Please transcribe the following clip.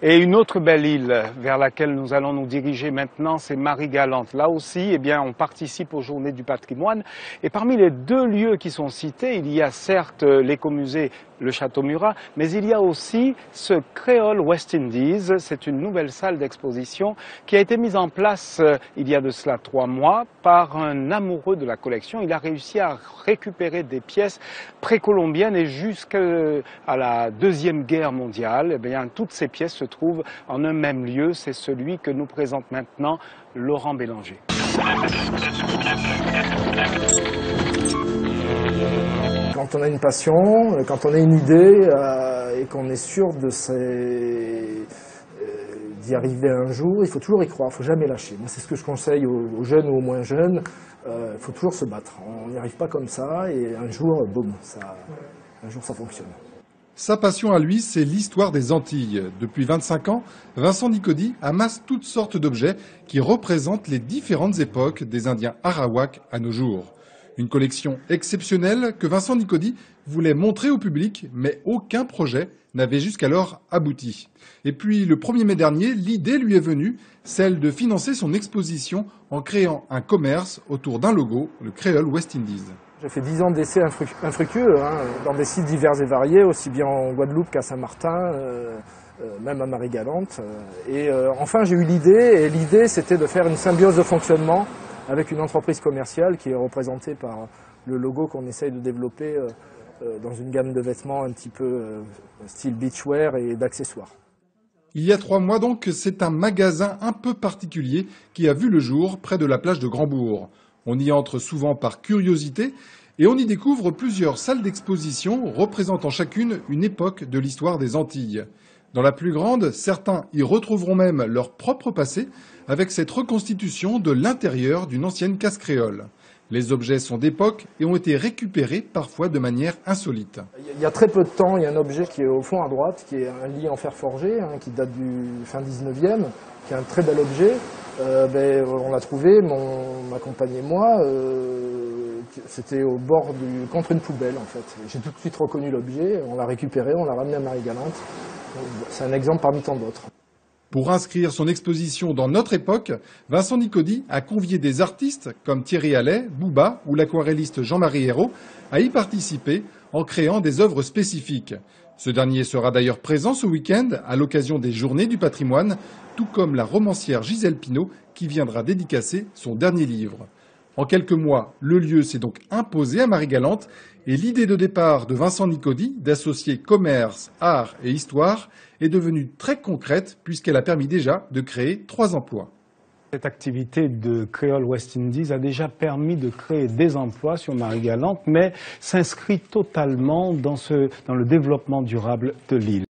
Et une autre belle île vers laquelle nous allons nous diriger maintenant, c'est Marie-Galante. Là aussi, eh bien, on participe aux Journées du patrimoine. Et parmi les deux lieux qui sont cités, il y a certes l'écomusée, le Château Murat, mais il y a aussi ce Créole West Indies. C'est une nouvelle salle d'exposition qui a été mise en place il y a de cela 3 mois par un amoureux de la collection. Il a réussi à récupérer des pièces précolombiennes et jusqu'à la Deuxième Guerre mondiale. Eh bien, toutes ces pièces se trouvent en un même lieu. C'est celui que nous présente maintenant Laurent Bélanger. Quand on a une passion, quand on a une idée et qu'on est sûr d'y arriver un jour, il faut toujours y croire, il ne faut jamais lâcher. Moi, c'est ce que je conseille aux jeunes ou aux moins jeunes. Il faut toujours se battre. On n'y arrive pas comme ça et un jour, boum, un jour ça fonctionne. Sa passion à lui, c'est l'histoire des Antilles. Depuis 25 ans, Vincent Nicody amasse toutes sortes d'objets qui représentent les différentes époques des Indiens Arawaks à nos jours. Une collection exceptionnelle que Vincent Nicody voulait montrer au public, mais aucun projet n'avait jusqu'alors abouti. Et puis, le 1er mai dernier, l'idée lui est venue, celle de financer son exposition en créant un commerce autour d'un logo, le Créole West Indies. J'ai fait 10 ans d'essais infructueux dans des sites divers et variés, aussi bien en Guadeloupe qu'à Saint-Martin, même à Marie-Galante. Et enfin, j'ai eu l'idée, et l'idée, c'était de faire une symbiose de fonctionnement avec une entreprise commerciale qui est représentée par le logo qu'on essaye de développer dans une gamme de vêtements un petit peu style beachwear et d'accessoires. Il y a 3 mois donc, c'est un magasin un peu particulier qui a vu le jour près de la plage de Grandbourg. On y entre souvent par curiosité et on y découvre plusieurs salles d'exposition représentant chacune une époque de l'histoire des Antilles. Dans la plus grande, certains y retrouveront même leur propre passé avec cette reconstitution de l'intérieur d'une ancienne casse créole. Les objets sont d'époque et ont été récupérés parfois de manière insolite. Il y a très peu de temps, il y a un objet qui est au fond à droite, qui est un lit en fer forgé, qui date du fin 19e, qui est un très bel objet. On l'a trouvé, ma compagne et moi, c'était au bord contre une poubelle en fait. J'ai tout de suite reconnu l'objet, on l'a récupéré, on l'a ramené à Marie-Galante. C'est un exemple parmi tant d'autres. Pour inscrire son exposition dans notre époque, Vincent Nicody a convié des artistes comme Thierry Allais, Booba ou l'aquarelliste Jean-Marie Hérault à y participer en créant des œuvres spécifiques. Ce dernier sera d'ailleurs présent ce week-end à l'occasion des Journées du patrimoine, tout comme la romancière Gisèle Pineau qui viendra dédicacer son dernier livre. En quelques mois, le lieu s'est donc imposé à Marie-Galante et l'idée de départ de Vincent Nicody d'associer commerce, art et histoire est devenue très concrète puisqu'elle a permis déjà de créer 3 emplois. Cette activité de Créole West Indies a déjà permis de créer des emplois sur Marie-Galante, mais s'inscrit totalement dans le développement durable de l'île.